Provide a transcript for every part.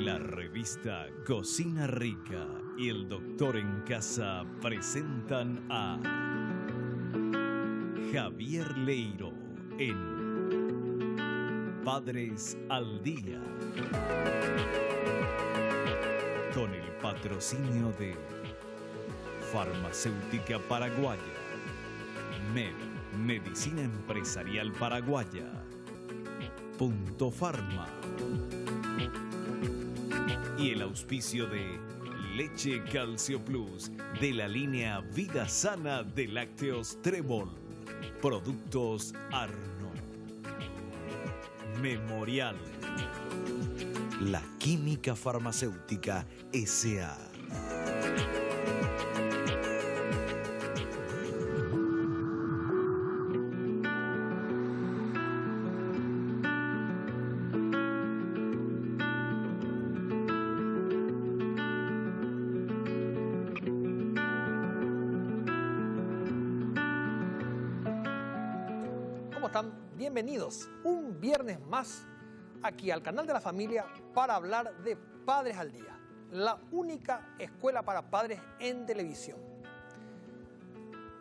La revista Cocina Rica y el Doctor en Casa presentan a Javier Leiro en Padres al Día, con el patrocinio de Farmacéutica Paraguaya, MED, Medicina Empresarial Paraguaya, Punto Farma, y el auspicio de Leche Calcio Plus de la línea Vida Sana de Lácteos Trébol, Productos Arno, Memorial, La Química Farmacéutica S.A. Bienvenidos un viernes más aquí al canal de la familia para hablar de Padres al Día, la única escuela para padres en televisión.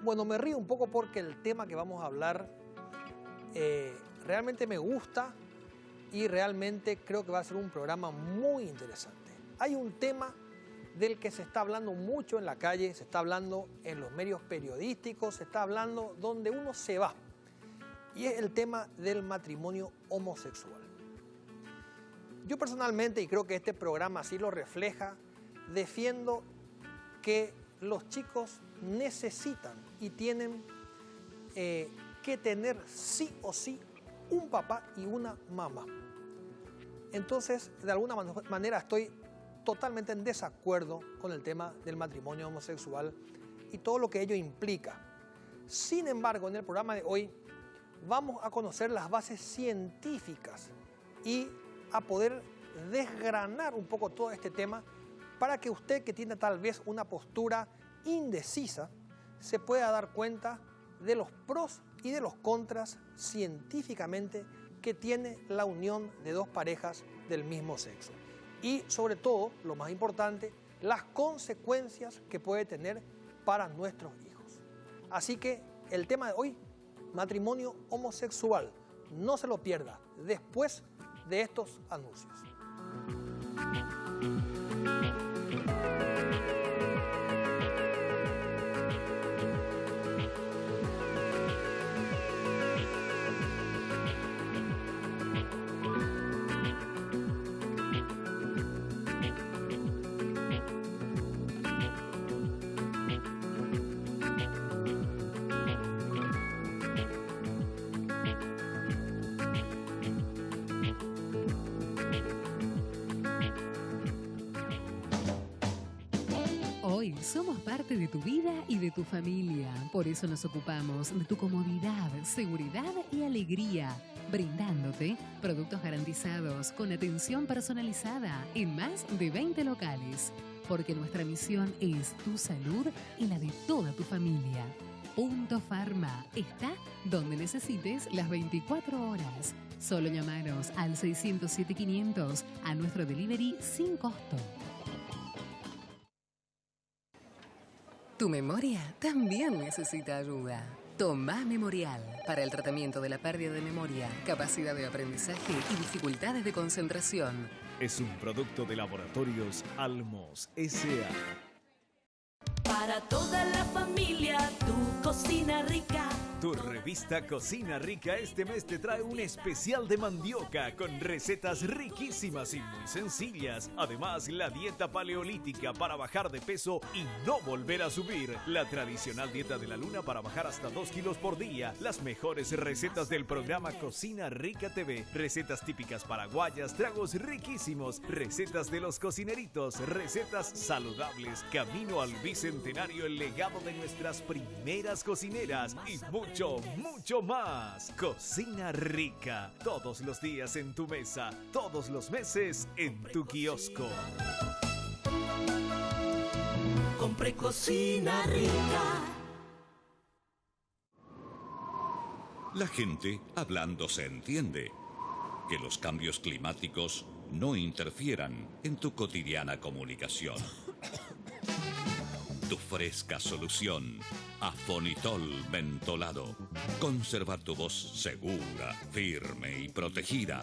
Bueno, me río un poco porque el tema que vamos a hablar realmente me gusta y realmente creo que va a ser un programa muy interesante. Hay un tema del que se está hablando mucho en la calle, se está hablando en los medios periodísticos, se está hablando donde uno se va. Y es el tema del matrimonio homosexual. Yo personalmente, y creo que este programa así lo refleja, defiendo que los chicos necesitan y tienen que tener sí o sí un papá y una mamá. Entonces, de alguna manera estoy totalmente en desacuerdo con el tema del matrimonio homosexual y todo lo que ello implica. Sin embargo, en el programa de hoy vamos a conocer las bases científicas y a poder desgranar un poco todo este tema para que usted, que tiene tal vez una postura indecisa, se pueda dar cuenta de los pros y de los contras científicamente que tiene la unión de dos parejas del mismo sexo. Y sobre todo, lo más importante, las consecuencias que puede tener para nuestros hijos. Así que el tema de hoy: matrimonio homosexual. No se lo pierda después de estos anuncios. Hoy somos parte de tu vida y de tu familia. Por eso nos ocupamos de tu comodidad, seguridad y alegría, brindándote productos garantizados con atención personalizada en más de 20 locales. Porque nuestra misión es tu salud y la de toda tu familia. Punto Farma está donde necesites las 24 horas. Solo llamaros al 607-500 a nuestro delivery sin costo. Tu memoria también necesita ayuda. Toma Memorial para el tratamiento de la pérdida de memoria, capacidad de aprendizaje y dificultades de concentración. Es un producto de Laboratorios Almos S.A. Para toda la familia, tu cocina rica. Tu revista Cocina Rica este mes te trae un especial de mandioca con recetas riquísimas y muy sencillas. Además, la dieta paleolítica para bajar de peso y no volver a subir. La tradicional dieta de la luna para bajar hasta 2 kilos por día. Las mejores recetas del programa Cocina Rica TV. Recetas típicas paraguayas, tragos riquísimos, recetas de los cocineritos, recetas saludables, camino al bicentenario, el legado de nuestras primeras cocineras y mucho más. Cocina Rica, todos los días en tu mesa, todos los meses en tu kiosco. Compré Cocina Rica. La gente hablando se entiende. Que los cambios climáticos no interfieran en tu cotidiana comunicación. Tu fresca solución, Afonitol mentolado. Conserva tu voz segura, firme y protegida.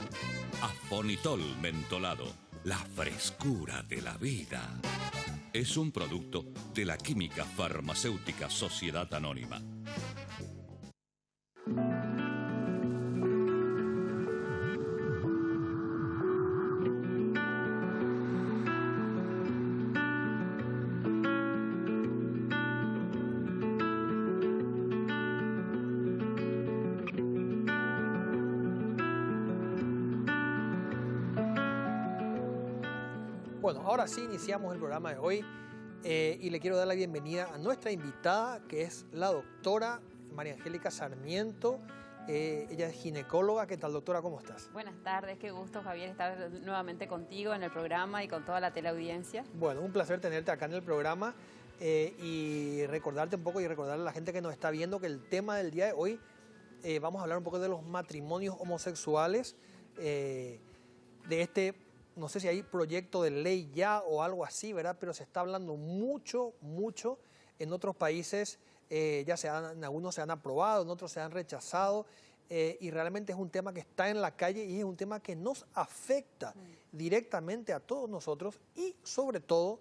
Afonitol mentolado, la frescura de la vida. Es un producto de la Química Farmacéutica Sociedad Anónima. Bueno, ahora sí iniciamos el programa de hoy y le quiero dar la bienvenida a nuestra invitada, que es la doctora María Angélica Sarmiento. Ella es ginecóloga. ¿Qué tal, doctora? ¿Cómo estás? Buenas tardes, qué gusto, Javier, estar nuevamente contigo en el programa y con toda la teleaudiencia. Bueno, un placer tenerte acá en el programa y recordarte un poco y recordarle a la gente que nos está viendo que el tema del día de hoy vamos a hablar un poco de los matrimonios homosexuales, de este, no sé si hay proyecto de ley ya o algo así, ¿verdad? Pero se está hablando mucho en otros países. En algunos se han aprobado, en otros se han rechazado y realmente es un tema que está en la calle y es un tema que nos afecta directamente a todos nosotros y sobre todo,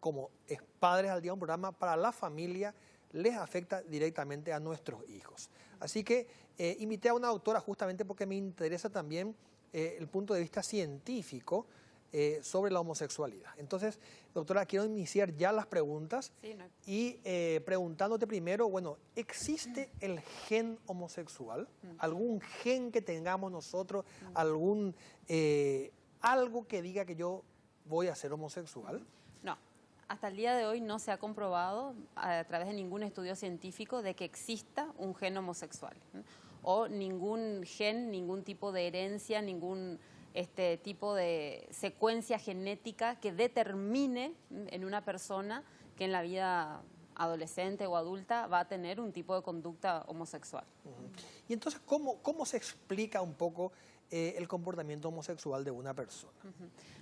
como es Padres al Día, un programa para la familia, les afecta directamente a nuestros hijos. Así que invité a una doctora justamente porque me interesa también el punto de vista científico sobre la homosexualidad. Entonces, doctora, quiero iniciar ya las preguntas y preguntándote primero, bueno, ¿existe el gen homosexual? ¿Algún gen que tengamos nosotros? ¿Algún algo que diga que yo voy a ser homosexual? No, hasta el día de hoy no se ha comprobado a través de ningún estudio científico de que exista un gen homosexual, o ningún gen, ningún tipo de herencia, ningún tipo de secuencia genética que determine en una persona que en la vida adolescente o adulta va a tener un tipo de conducta homosexual. Y entonces, ¿cómo se explica un poco el comportamiento homosexual de una persona?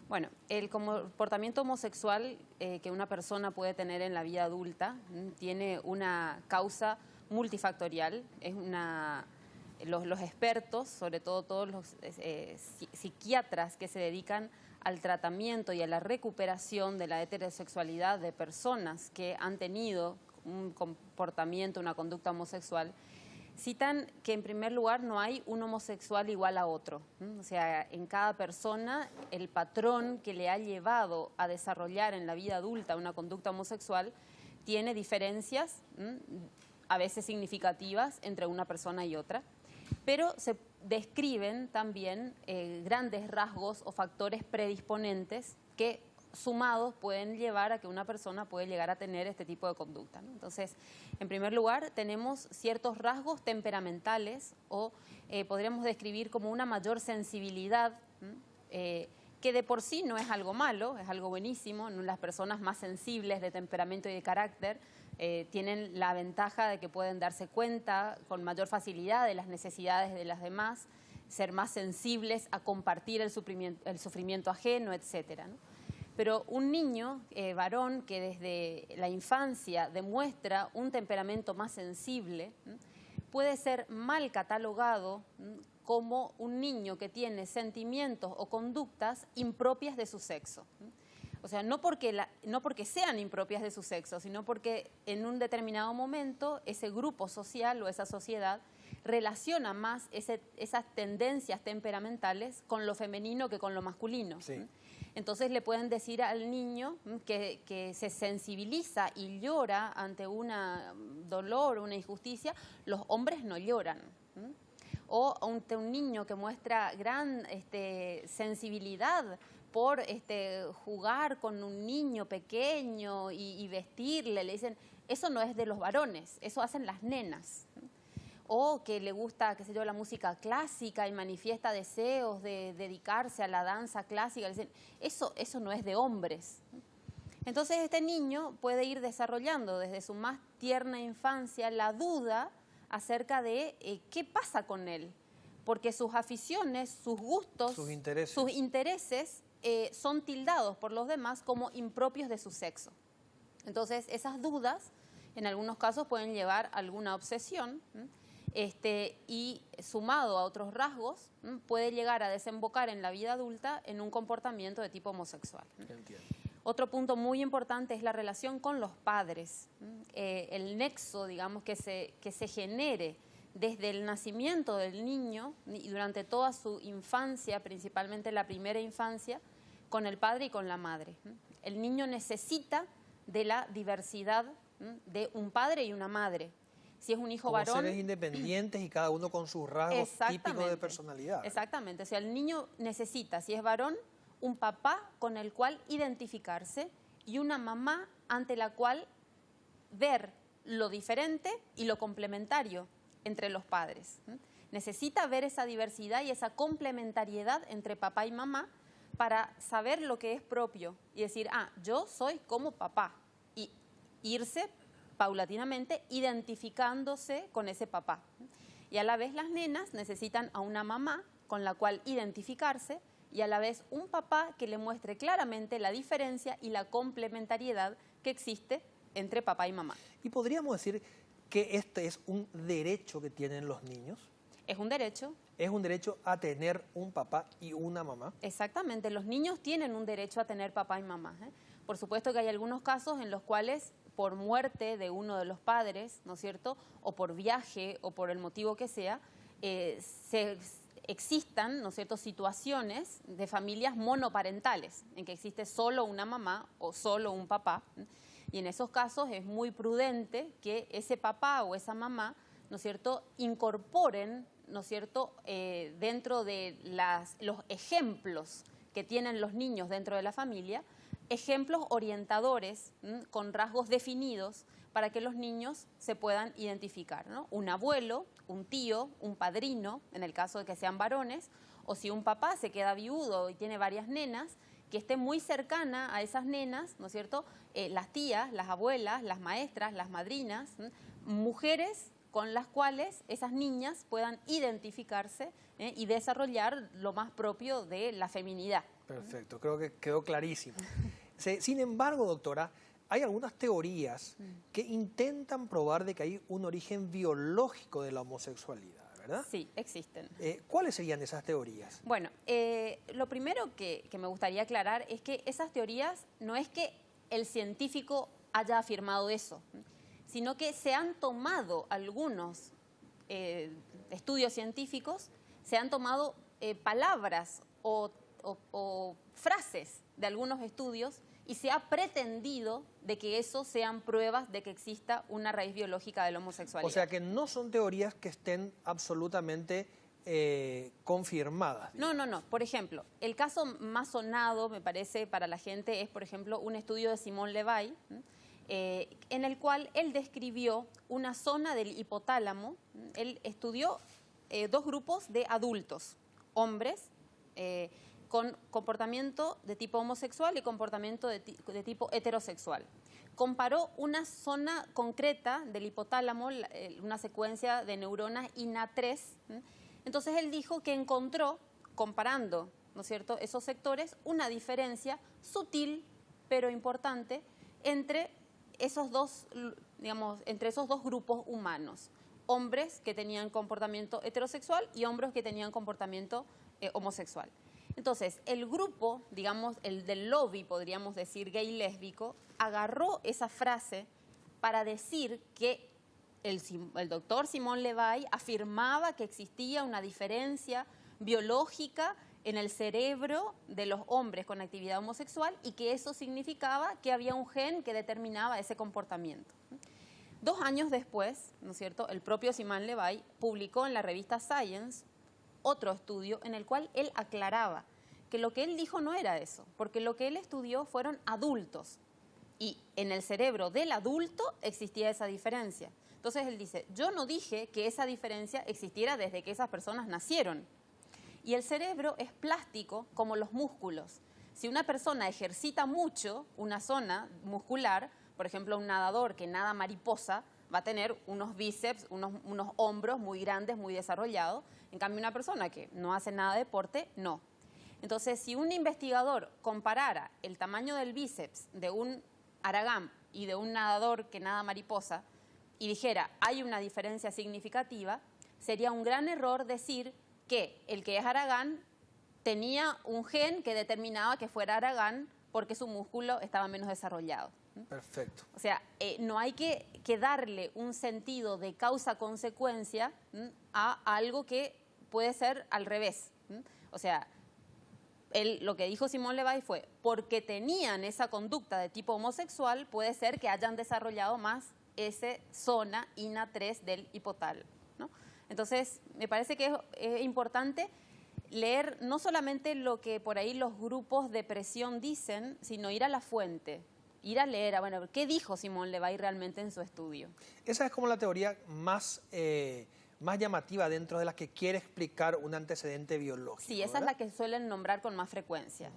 Bueno, el comportamiento homosexual que una persona puede tener en la vida adulta tiene una causa multifactorial, es una... Los expertos, sobre todo todos los psiquiatras que se dedican al tratamiento y a la recuperación de la heterosexualidad de personas que han tenido un comportamiento, una conducta homosexual, citan que en primer lugar no hay un homosexual igual a otro. O sea, en cada persona el patrón que le ha llevado a desarrollar en la vida adulta una conducta homosexual tiene diferencias, a veces significativas, entre una persona y otra. Pero se describen también grandes rasgos o factores predisponentes que sumados pueden llevar a que una persona puede llegar a tener este tipo de conducta, ¿no? Entonces, en primer lugar, tenemos ciertos rasgos temperamentales o podríamos describir como una mayor sensibilidad, que de por sí no es algo malo, es algo buenísimo. Las personas más sensibles de temperamento y de carácter tienen la ventaja de que pueden darse cuenta con mayor facilidad de las necesidades de las demás, ser más sensibles a compartir el sufrimiento ajeno, etcétera, ¿no? Pero un niño varón que desde la infancia demuestra un temperamento más sensible puede ser mal catalogado como un niño que tiene sentimientos o conductas impropias de su sexo. O sea, no porque sean impropias de su sexo, sino porque en un determinado momento ese grupo social o esa sociedad relaciona más esas tendencias temperamentales con lo femenino que con lo masculino. Sí. Entonces le pueden decir al niño que se sensibiliza y llora ante un dolor, una injusticia. Los hombres no lloran. O ante un niño que muestra gran sensibilidad por jugar con un niño pequeño y vestirle, le dicen, eso no es de los varones, eso hacen las nenas. O que le gusta, qué sé yo, la música clásica y manifiesta deseos de dedicarse a la danza clásica, le dicen, eso no es de hombres. Entonces este niño puede ir desarrollando desde su más tierna infancia la duda acerca de qué pasa con él. porque sus aficiones, sus gustos, sus intereses son tildados por los demás como impropios de su sexo. Entonces, esas dudas, en algunos casos, pueden llevar a alguna obsesión, y sumado a otros rasgos, puede llegar a desembocar en la vida adulta en un comportamiento de tipo homosexual. Entiendo. Otro punto muy importante es la relación con los padres, el nexo, digamos, que se genere desde el nacimiento del niño y durante toda su infancia, principalmente la primera infancia, con el padre y con la madre. El niño necesita de la diversidad de un padre y una madre. Si es un hijo como varón... seres independientes y cada uno con sus rasgos típicos de personalidad. Exactamente. O sea, el niño necesita, si es varón, un papá con el cual identificarse y una mamá ante la cual ver lo diferente y lo complementario entre los padres. Necesita ver esa diversidad y esa complementariedad entre papá y mamá para saber lo que es propio y decir, yo soy como papá, y irse paulatinamente identificándose con ese papá. Y a la vez las nenas necesitan a una mamá con la cual identificarse y a la vez un papá que le muestre claramente la diferencia y la complementariedad que existe entre papá y mamá. ¿Y podríamos decir que este es un derecho que tienen los niños? Es un derecho. Es un derecho a tener un papá y una mamá. Exactamente, los niños tienen un derecho a tener papá y mamá. Por supuesto que hay algunos casos en los cuales por muerte de uno de los padres, ¿no es cierto?, o por viaje o por el motivo que sea, existan, ¿no es cierto?, situaciones de familias monoparentales, en que existe solo una mamá o solo un papá, y en esos casos es muy prudente que ese papá o esa mamá, ¿no es cierto?, incorporen, ¿no es cierto?, dentro de los ejemplos que tienen los niños dentro de la familia, ejemplos orientadores con rasgos definidos para que los niños se puedan identificar, ¿no? Un abuelo, un tío, un padrino, en el caso de que sean varones, o si un papá se queda viudo y tiene varias nenas, que esté muy cercana a esas nenas, ¿no es cierto?, las tías, las abuelas, las maestras, las madrinas, mujeres con las cuales esas niñas puedan identificarse y desarrollar lo más propio de la feminidad. Perfecto, creo que quedó clarísimo. Sin embargo, doctora, hay algunas teorías que intentan probar de que hay un origen biológico de la homosexualidad, ¿verdad? Sí, existen. ¿Cuáles serían esas teorías? Bueno, lo primero que me gustaría aclarar es que esas teorías no es que el científico haya afirmado eso, sino que se han tomado algunos estudios científicos, se han tomado palabras o frases de algunos estudios y se ha pretendido de que eso sean pruebas de que exista una raíz biológica de la homosexualidad. O sea que no son teorías que estén absolutamente confirmadas. No. Por ejemplo, el caso más sonado, me parece, para la gente es, por ejemplo, un estudio de Simone Levi, en el cual él describió una zona del hipotálamo. Él estudió dos grupos de adultos, hombres, con comportamiento de tipo homosexual y comportamiento de tipo heterosexual. Comparó una zona concreta del hipotálamo, una secuencia de neuronas INA3. Entonces él dijo que encontró, comparando, ¿no es cierto?, esos sectores, una diferencia sutil pero importante entre esos dos, digamos, entre esos dos grupos humanos. Hombres que tenían comportamiento heterosexual y hombres que tenían comportamiento homosexual. Entonces, el grupo, digamos, el del lobby, podríamos decir, gay-lésbico, agarró esa frase para decir que el doctor Simone Levi afirmaba que existía una diferencia biológica en el cerebro de los hombres con actividad homosexual y que eso significaba que había un gen que determinaba ese comportamiento. 2 años después, ¿no es cierto?, el propio Simone Levi publicó en la revista Science otro estudio en el cual él aclaraba que lo que él dijo no era eso, porque lo que él estudió fueron adultos y en el cerebro del adulto existía esa diferencia. Entonces él dice, yo no dije que esa diferencia existiera desde que esas personas nacieron. Y el cerebro es plástico como los músculos. Si una persona ejercita mucho una zona muscular, por ejemplo un nadador que nada mariposa, va a tener unos bíceps, unos hombros muy grandes, muy desarrollados. En cambio, una persona que no hace nada de deporte, no. Entonces, si un investigador comparara el tamaño del bíceps de un haragán y de un nadador que nada mariposa y dijera, hay una diferencia significativa, sería un gran error decir que el que es haragán tenía un gen que determinaba que fuera haragán porque su músculo estaba menos desarrollado. Perfecto. O sea, no hay que darle un sentido de causa-consecuencia a algo que puede ser al revés. O sea, lo que dijo Simone Levi fue, porque tenían esa conducta de tipo homosexual, puede ser que hayan desarrollado más esa zona INA3 del hipotálamo, ¿no? Entonces, me parece que es importante leer no solamente lo que por ahí los grupos de presión dicen, sino ir a la fuente, ir a leer, bueno, ¿qué dijo Simone Levi realmente en su estudio? Esa es como la teoría más llamativa dentro de la que quiere explicar un antecedente biológico. Sí, esa ¿verdad? es la que suelen nombrar con más frecuencia.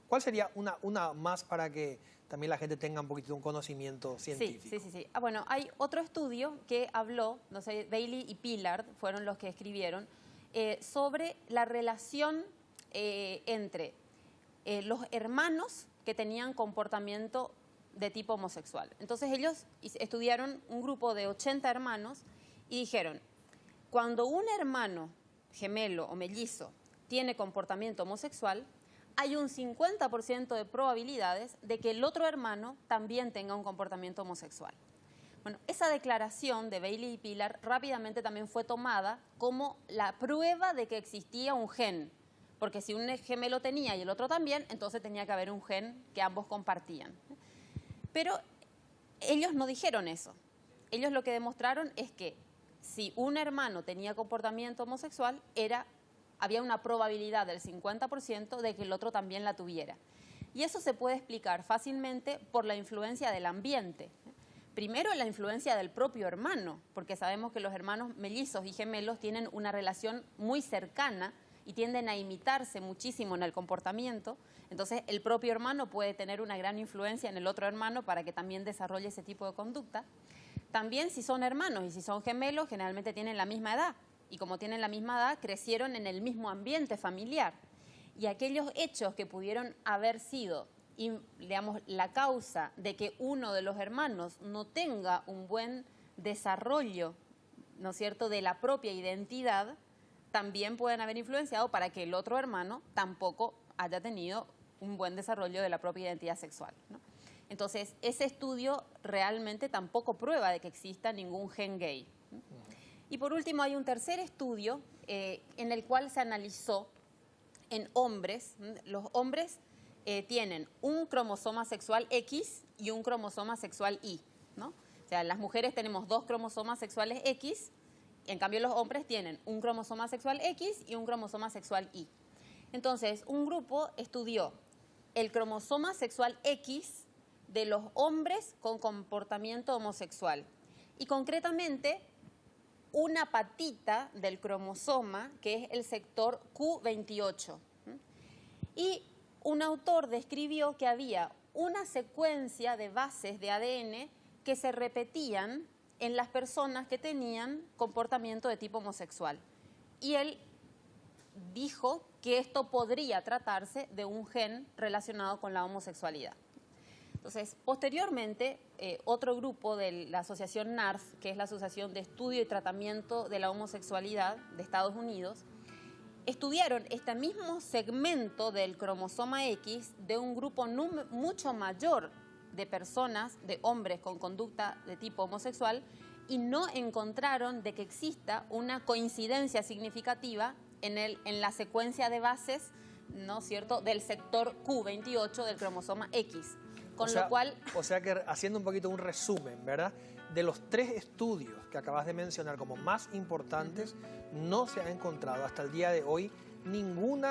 ¿Cuál sería una más para que también la gente tenga un poquito de un conocimiento científico? Sí. Bueno, hay otro estudio que habló, no sé, Bailey y Pillard fueron los que escribieron, sobre la relación entre los hermanos que tenían comportamiento de tipo homosexual. Entonces ellos estudiaron un grupo de 80 hermanos y dijeron, cuando un hermano gemelo o mellizo tiene comportamiento homosexual, hay un 50% de probabilidades de que el otro hermano también tenga un comportamiento homosexual. Bueno, esa declaración de Bailey y Pillard rápidamente también fue tomada como la prueba de que existía un gen, porque si un gemelo tenía y el otro también, entonces tenía que haber un gen que ambos compartían. Pero ellos no dijeron eso. Ellos lo que demostraron es que si un hermano tenía comportamiento homosexual, había una probabilidad del 50% de que el otro también la tuviera. Y eso se puede explicar fácilmente por la influencia del ambiente. Primero, la influencia del propio hermano, porque sabemos que los hermanos mellizos y gemelos tienen una relación muy cercana y tienden a imitarse muchísimo en el comportamiento. Entonces, el propio hermano puede tener una gran influencia en el otro hermano para que también desarrolle ese tipo de conducta. También, si son hermanos y si son gemelos, generalmente tienen la misma edad. Y como tienen la misma edad, crecieron en el mismo ambiente familiar. Y aquellos hechos que pudieron haber sido, digamos, la causa de que uno de los hermanos no tenga un buen desarrollo, ¿no es cierto?, de la propia identidad, también pueden haber influenciado para que el otro hermano tampoco haya tenido un buen desarrollo de la propia identidad sexual, ¿no? Entonces, ese estudio realmente tampoco prueba de que exista ningún gen gay. Y por último, hay un tercer estudio en el cual se analizó en hombres. Los hombres tienen un cromosoma sexual X y un cromosoma sexual Y, ¿no? O sea, las mujeres tenemos 2 cromosomas sexuales X, en cambio los hombres tienen un cromosoma sexual X y un cromosoma sexual Y. Entonces, un grupo estudió el cromosoma sexual X de los hombres con comportamiento homosexual y concretamente una patita del cromosoma que es el sector Q28. Y un autor describió que había una secuencia de bases de ADN que se repetían en las personas que tenían comportamiento de tipo homosexual. Y él dijo que esto podría tratarse de un gen relacionado con la homosexualidad. Entonces, posteriormente, otro grupo de la asociación NARS, que es la Asociación de Estudio y Tratamiento de la Homosexualidad de Estados Unidos, estudiaron este mismo segmento del cromosoma X de un grupo mucho mayor de personas, de hombres con conducta de tipo homosexual, y no encontraron de que exista una coincidencia significativa en la secuencia de bases, ¿no es cierto?, del sector Q28 del cromosoma X. Con lo cual... O sea que haciendo un poquito un resumen, ¿verdad? De los 3 estudios que acabas de mencionar como más importantes, no se ha encontrado hasta el día de hoy ningún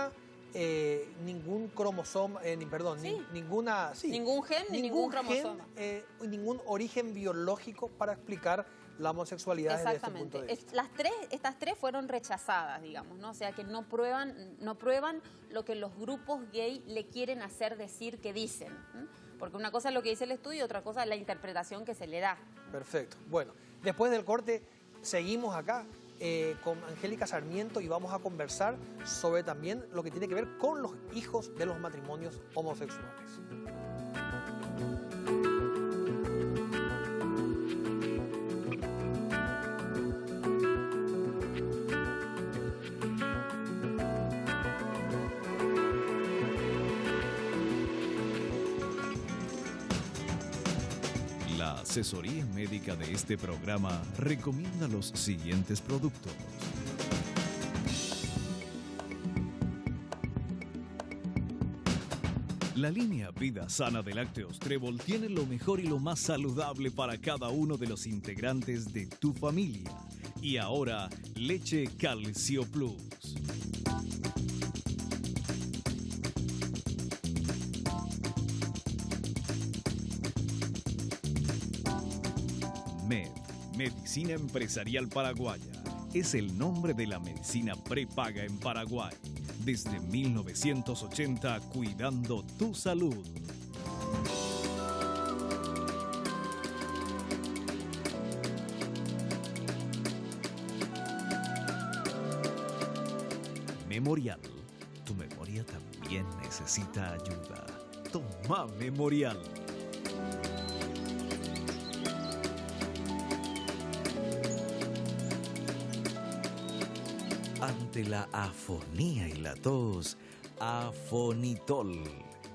cromosoma, ningún gen ni ningún cromosoma. Ningún origen biológico para explicar la homosexualidad desde este punto de vista. Estas tres fueron rechazadas, digamos, ¿no? O sea que no prueban lo que los grupos gay le quieren hacer decir que dicen, ¿eh? Porque una cosa es lo que dice el estudio y otra cosa es la interpretación que se le da. Perfecto. Bueno, Después del corte seguimos acá con Angélica Sarmiento y vamos a conversar sobre también lo que tiene que ver con los hijos de los matrimonios homosexuales. La asesoría médica de este programa recomienda los siguientes productos. La línea Vida Sana de Lácteos Trébol tiene lo mejor y lo más saludable para cada uno de los integrantes de tu familia. Y ahora, leche Calcio Plus. MED, Medicina Empresarial Paraguaya, es el nombre de la medicina prepaga en Paraguay. Desde 1980, cuidando tu salud. Memorial, tu memoria también necesita ayuda. Toma Memorial. Ante la afonía y la tos, Afonitol.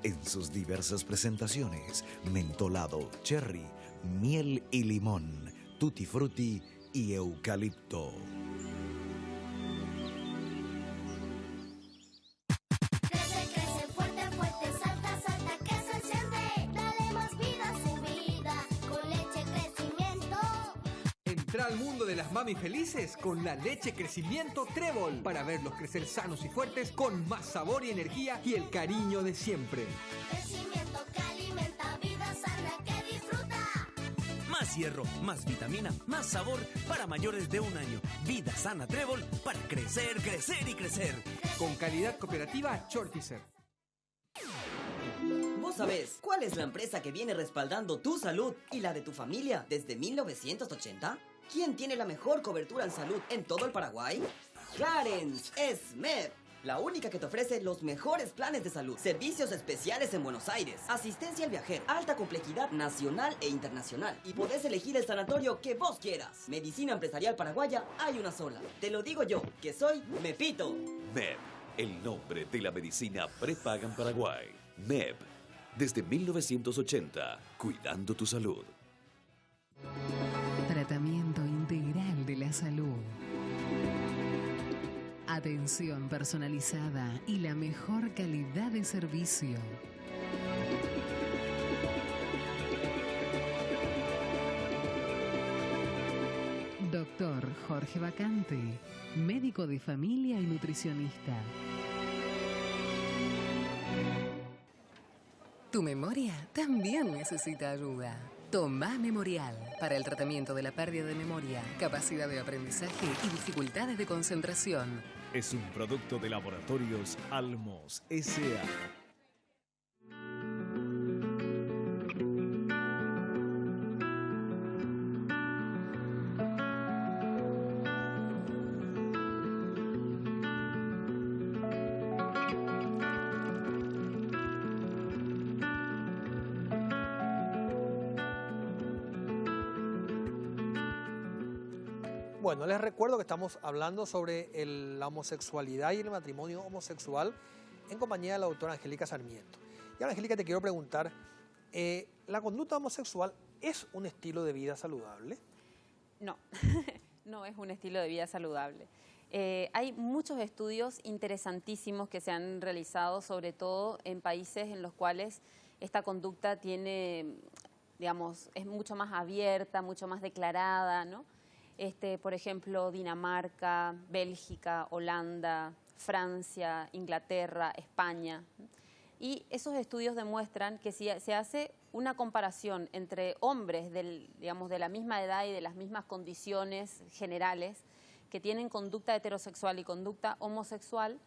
En sus diversas presentaciones, mentolado, cherry, miel y limón, tutti frutti y eucalipto. Crece, crece, fuerte, fuerte, salta, salta, que se enciende. Dale más vida a su vida, con leche crecimiento. Entra al mundo de las mami felices con la leche crecimiento Trébol para verlos crecer sanos y fuertes con más sabor y energía y el cariño de siempre. Crecimiento que alimenta, vida sana que disfruta. Más hierro, más vitamina, más sabor para mayores de 1 año. Vida sana Trébol para crecer, crecer y crecer. Con calidad cooperativa Chortizer. ¿Vos sabés cuál es la empresa que viene respaldando tu salud y la de tu familia desde 1980? ¿Quién tiene la mejor cobertura en salud en todo el Paraguay? Clarence es MEP. La única que te ofrece los mejores planes de salud, servicios especiales en Buenos Aires, asistencia al viajero, alta complejidad nacional e internacional. Y podés elegir el sanatorio que vos quieras. Medicina empresarial paraguaya hay una sola. Te lo digo yo, que soy Mepito. MEP, el nombre de la medicina prepaga en Paraguay. MEP, desde 1980, cuidando tu salud. Tratamiento integral de la salud. Atención personalizada y la mejor calidad de servicio. Doctor Jorge Bacante, médico de familia y nutricionista. Tu memoria también necesita ayuda. Toma Memorial para el tratamiento de la pérdida de memoria, capacidad de aprendizaje y dificultades de concentración. Es un producto de Laboratorios Almos S.A. Bueno, les recuerdo que estamos hablando sobre la homosexualidad y el matrimonio homosexual en compañía de la doctora Angélica Sarmiento. Y ahora, Angélica, te quiero preguntar, ¿la conducta homosexual es un estilo de vida saludable? No, no es un estilo de vida saludable. Hay muchos estudios interesantísimos que se han realizado, sobre todo en países en los cuales esta conducta tiene, digamos, es mucho más abierta, mucho más declarada, ¿no? Por ejemplo, Dinamarca, Bélgica, Holanda, Francia, Inglaterra, España. Y esos estudios demuestran que si se hace una comparación entre hombres digamos, de la misma edad y de las mismas condiciones generales que tienen conducta heterosexual y conducta homosexual,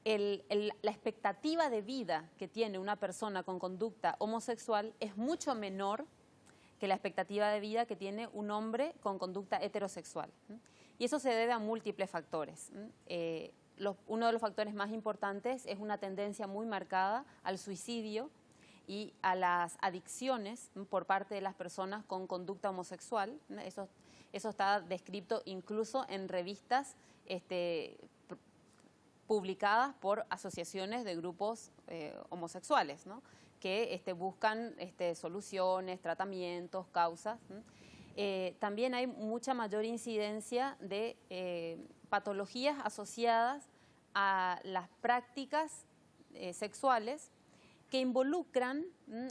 la expectativa de vida que tiene una persona con conducta homosexual es mucho menor que la expectativa de vida que tiene un hombre con conducta heterosexual. Y eso se debe a múltiples factores. Uno de los factores más importantes es una tendencia muy marcada al suicidio y a las adicciones por parte de las personas con conducta homosexual. Eso está descrito incluso en revistas publicadas por asociaciones de grupos homosexuales, ¿no? Que buscan soluciones, tratamientos, causas. También hay mucha mayor incidencia de patologías asociadas a las prácticas sexuales que involucran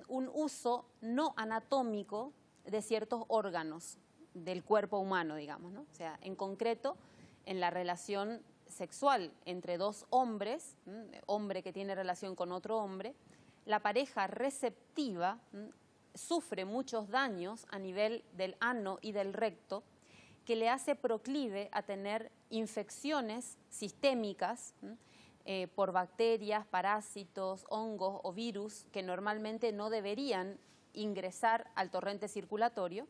un uso no anatómico de ciertos órganos del cuerpo humano, digamos, ¿no? O sea, en concreto, en la relación sexual entre dos hombres, hombre que tiene relación con otro hombre, la pareja receptiva sufre muchos daños a nivel del ano y del recto que le hace proclive a tener infecciones sistémicas por bacterias, parásitos, hongos o virus que normalmente no deberían ingresar al torrente circulatorio,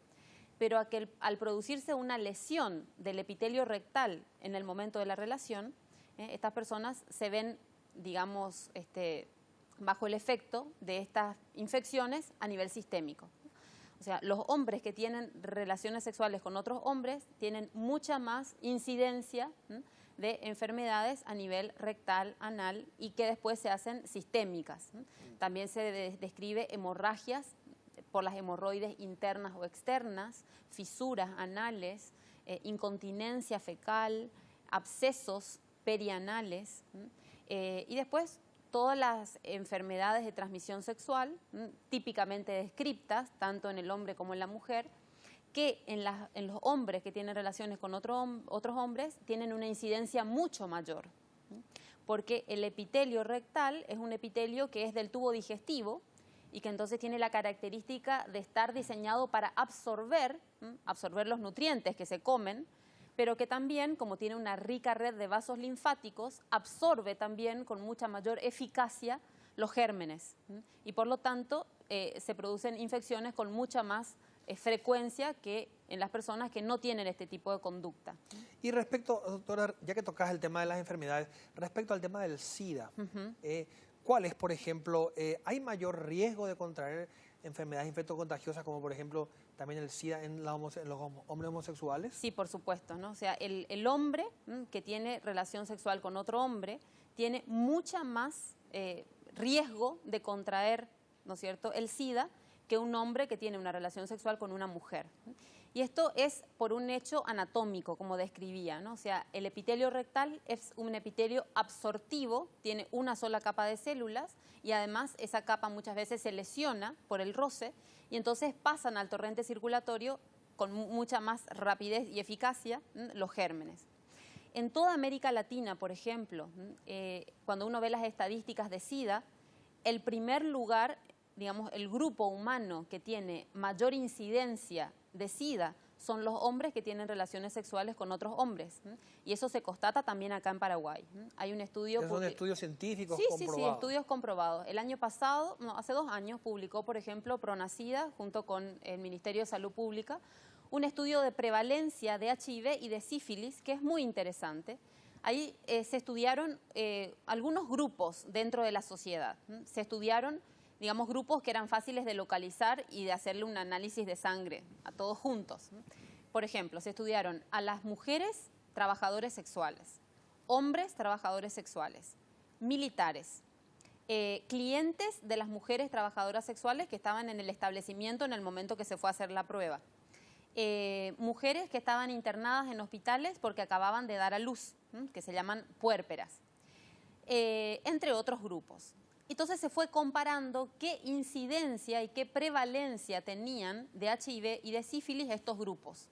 pero al producirse una lesión del epitelio rectal en el momento de la relación, estas personas se ven, digamos, bajo el efecto de estas infecciones a nivel sistémico. O sea, los hombres que tienen relaciones sexuales con otros hombres tienen mucha más incidencia de enfermedades a nivel rectal, anal, y que después se hacen sistémicas. También se describe hemorragias por las hemorroides internas o externas, fisuras anales, incontinencia fecal, abscesos perianales, y después todas las enfermedades de transmisión sexual, típicamente descriptas, tanto en el hombre como en la mujer, que en los hombres que tienen relaciones con otros hombres tienen una incidencia mucho mayor, porque el epitelio rectal es un epitelio que es del tubo digestivo y que entonces tiene la característica de estar diseñado para absorber los nutrientes que se comen, pero que también, como tiene una rica red de vasos linfáticos, absorbe también con mucha mayor eficacia los gérmenes. Y por lo tanto, se producen infecciones con mucha más frecuencia que en las personas que no tienen este tipo de conducta. Y respecto, doctora, ya que tocas el tema de las enfermedades, respecto al tema del SIDA, ¿cuál es, por ejemplo, hay mayor riesgo de contraer enfermedades infectocontagiosas como, por ejemplo, también el SIDA en los hombres homosexuales? Sí, por supuesto, ¿no? O sea, el hombre que tiene relación sexual con otro hombre tiene mucha más riesgo de contraer, ¿no es cierto?, el SIDA que un hombre que tiene una relación sexual con una mujer. Y esto es por un hecho anatómico, como describía, ¿no? O sea, el epitelio rectal es un epitelio absortivo, tiene una sola capa de células y además esa capa muchas veces se lesiona por el roce y entonces pasan al torrente circulatorio con mucha más rapidez y eficacia los gérmenes. En toda América Latina, por ejemplo, cuando uno ve las estadísticas de SIDA, el primer lugar, digamos, el grupo humano que tiene mayor incidencia de SIDA son los hombres que tienen relaciones sexuales con otros hombres. Y eso se constata también acá en Paraguay. Hay un estudio... ¿Son estudios científicos comprobados? Sí, estudios comprobados. El año pasado, hace 2 años, publicó, por ejemplo, Pronacida, junto con el Ministerio de Salud Pública, un estudio de prevalencia de HIV y de sífilis, que es muy interesante. Ahí se estudiaron algunos grupos dentro de la sociedad. Se estudiaron, digamos, grupos que eran fáciles de localizar y de hacerle un análisis de sangre a todos juntos. Por ejemplo, se estudiaron a las mujeres trabajadores sexuales, hombres trabajadores sexuales, militares, clientes de las mujeres trabajadoras sexuales que estaban en el establecimiento en el momento que se fue a hacer la prueba, mujeres que estaban internadas en hospitales porque acababan de dar a luz, que se llaman puérperas, entre otros grupos. Entonces se fue comparando qué incidencia y qué prevalencia tenían de HIV y de sífilis estos grupos.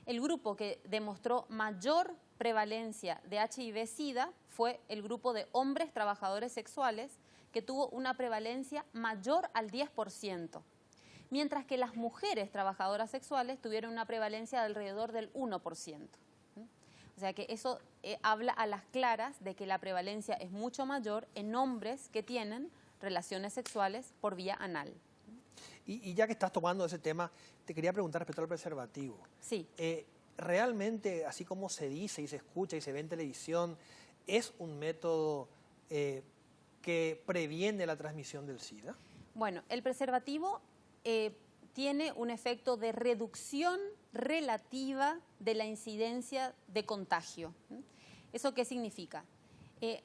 El grupo que demostró mayor prevalencia de HIV-Sida fue el grupo de hombres trabajadores sexuales, que tuvo una prevalencia mayor al 10%, mientras que las mujeres trabajadoras sexuales tuvieron una prevalencia de alrededor del 1%. O sea que eso habla a las claras de que la prevalencia es mucho mayor en hombres que tienen relaciones sexuales por vía anal. Y ya que estás tomando ese tema, te quería preguntar respecto al preservativo. Sí. ¿Realmente, así como se dice y se escucha y se ve en televisión, es un método que previene la transmisión del SIDA? Bueno, el preservativo tiene un efecto de reducción relativa de la incidencia de contagio. ¿Eso qué significa?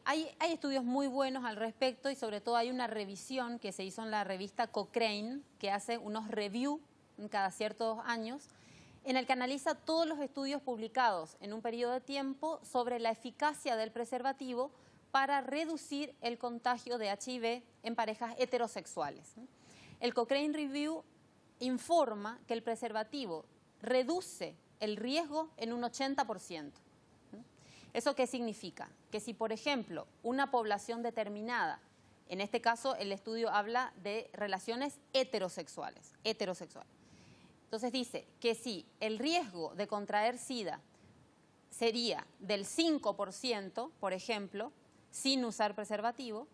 Hay estudios muy buenos al respecto y sobre todo hay una revisión que se hizo en la revista Cochrane, que hace unos reviews cada ciertos años, en el que analiza todos los estudios publicados en un periodo de tiempo sobre la eficacia del preservativo para reducir el contagio de HIV en parejas heterosexuales. El Cochrane Review informa que el preservativo reduce el riesgo en un 80%. ¿Eso qué significa? Que si, por ejemplo, una población determinada, en este caso el estudio habla de relaciones heterosexuales. Entonces dice que si el riesgo de contraer SIDA sería del 5%, por ejemplo, sin usar preservativo,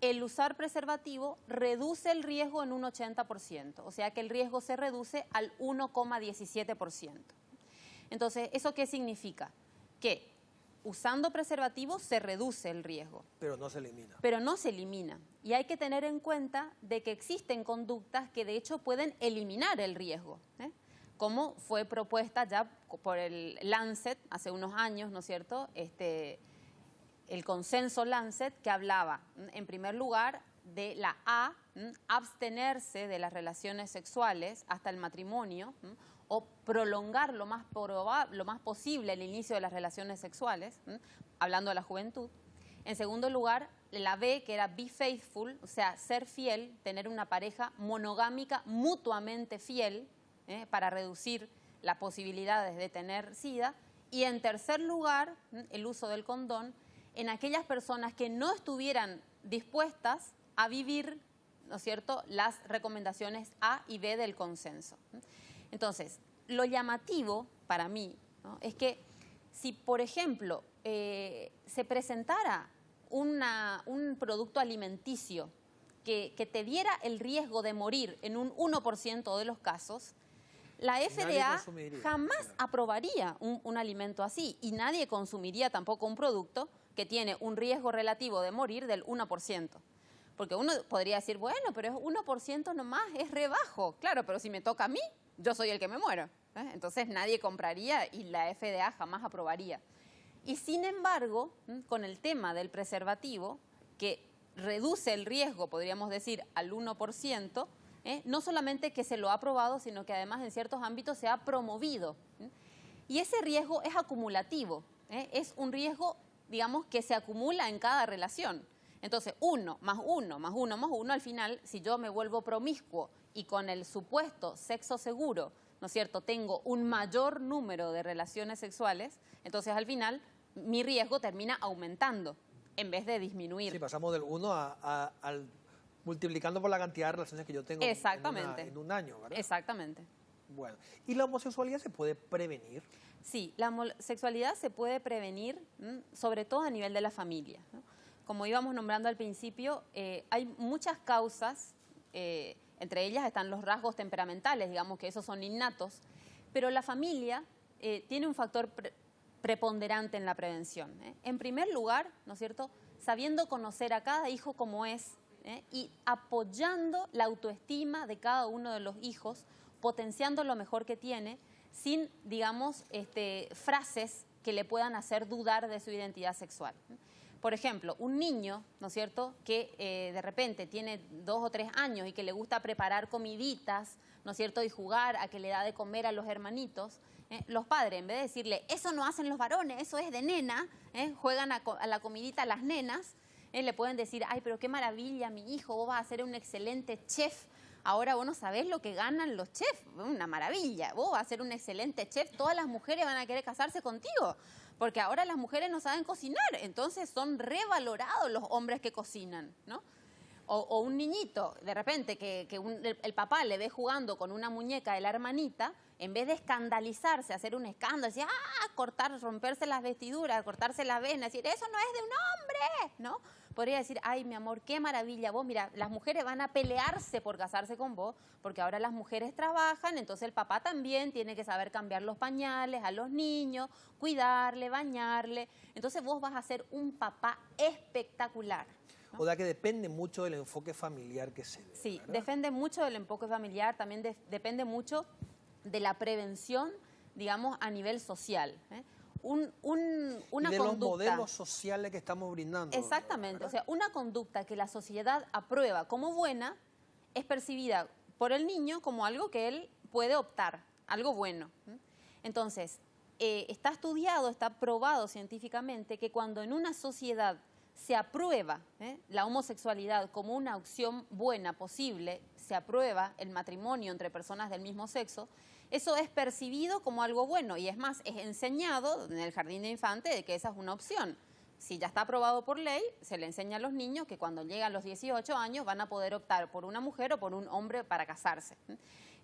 el usar preservativo reduce el riesgo en un 80%, o sea que el riesgo se reduce al 1,17%. Entonces, ¿eso qué significa? Que usando preservativo se reduce el riesgo. Pero no se elimina. Pero no se elimina. Y hay que tener en cuenta de que existen conductas que de hecho pueden eliminar el riesgo, como fue propuesta ya por el Lancet hace unos años, ¿no es cierto?, el consenso Lancet, que hablaba, en primer lugar, de la abstenerse de las relaciones sexuales hasta el matrimonio, o prolongar lo más posible el inicio de las relaciones sexuales, hablando de la juventud. En segundo lugar, la B, que era be faithful, o sea, ser fiel, tener una pareja monogámica mutuamente fiel, para reducir las posibilidades de tener SIDA. Y en tercer lugar, el uso del condón en aquellas personas que no estuvieran dispuestas a vivir, ¿no es cierto?, las recomendaciones A y B del consenso. Entonces, lo llamativo para mí, ¿no?, es que si, por ejemplo, se presentara un producto alimenticio que te diera el riesgo de morir en un 1% de los casos, la FDA jamás aprobaría un alimento así y nadie consumiría tampoco un producto que tiene un riesgo relativo de morir del 1%. Porque uno podría decir, bueno, pero es 1% nomás, es re bajo. Claro, pero si me toca a mí, yo soy el que me muero. Entonces nadie compraría y la FDA jamás aprobaría. Y sin embargo, con el tema del preservativo, que reduce el riesgo, podríamos decir, al 1%, no solamente que se lo ha aprobado, sino que además en ciertos ámbitos se ha promovido. Y ese riesgo es acumulativo, es un riesgo, digamos, que se acumula en cada relación. Entonces, 1 más 1 más 1 más 1, al final, si yo me vuelvo promiscuo y con el supuesto sexo seguro, ¿no es cierto?, tengo un mayor número de relaciones sexuales, entonces al final mi riesgo termina aumentando en vez de disminuir. Sí, pasamos del 1 al multiplicando por la cantidad de relaciones que yo tengo en un año, ¿verdad? Exactamente. Bueno, ¿y la homosexualidad se puede prevenir? Sí, la homosexualidad se puede prevenir, sobre todo a nivel de la familia, ¿no? Como íbamos nombrando al principio, hay muchas causas, entre ellas están los rasgos temperamentales, digamos que esos son innatos, pero la familia tiene un factor preponderante en la prevención. En primer lugar, ¿no es cierto?, sabiendo conocer a cada hijo como es, y apoyando la autoestima de cada uno de los hijos, potenciando lo mejor que tiene, sin, digamos, frases que le puedan hacer dudar de su identidad sexual. Por ejemplo, un niño, ¿no es cierto?, que de repente tiene 2 o 3 años y que le gusta preparar comiditas, ¿no es cierto?, y jugar a que le da de comer a los hermanitos, los padres, en vez de decirle, eso no hacen los varones, eso es de nena, juegan a la comidita a las nenas, le pueden decir, ay, pero qué maravilla, mi hijo, vos vas a ser un excelente chef. Ahora vos no sabés lo que ganan los chefs, una maravilla, vos vas a ser un excelente chef, todas las mujeres van a querer casarse contigo, porque ahora las mujeres no saben cocinar, entonces son revalorados los hombres que cocinan, ¿no? O un niñito, de repente, que el papá le ve jugando con una muñeca de la hermanita, en vez de escandalizarse, hacer un escándalo, decir, cortar, romperse las vestiduras, cortarse las venas, decir, eso no es de un hombre, ¿no? Podría decir, ay, mi amor, qué maravilla, vos, mira, las mujeres van a pelearse por casarse con vos, porque ahora las mujeres trabajan, entonces el papá también tiene que saber cambiar los pañales a los niños, cuidarle, bañarle, entonces vos vas a ser un papá espectacular. O sea que depende mucho del enfoque familiar que se dé. Sí, ¿verdad? depende mucho del enfoque familiar, también depende mucho de la prevención, digamos, a nivel social. Una y de conducta, los modelos sociales que estamos brindando. exactamente, ¿verdad? o sea, una conducta que la sociedad aprueba como buena es percibida por el niño como algo que él puede optar, algo bueno. Entonces, está estudiado, está probado científicamente que cuando en una sociedad se aprueba la homosexualidad como una opción buena, posible, se aprueba el matrimonio entre personas del mismo sexo, eso es percibido como algo bueno y es más, es enseñado en el jardín de infantes de que esa es una opción. Si ya está aprobado por ley, se le enseña a los niños que cuando llegan los 18 años van a poder optar por una mujer o por un hombre para casarse.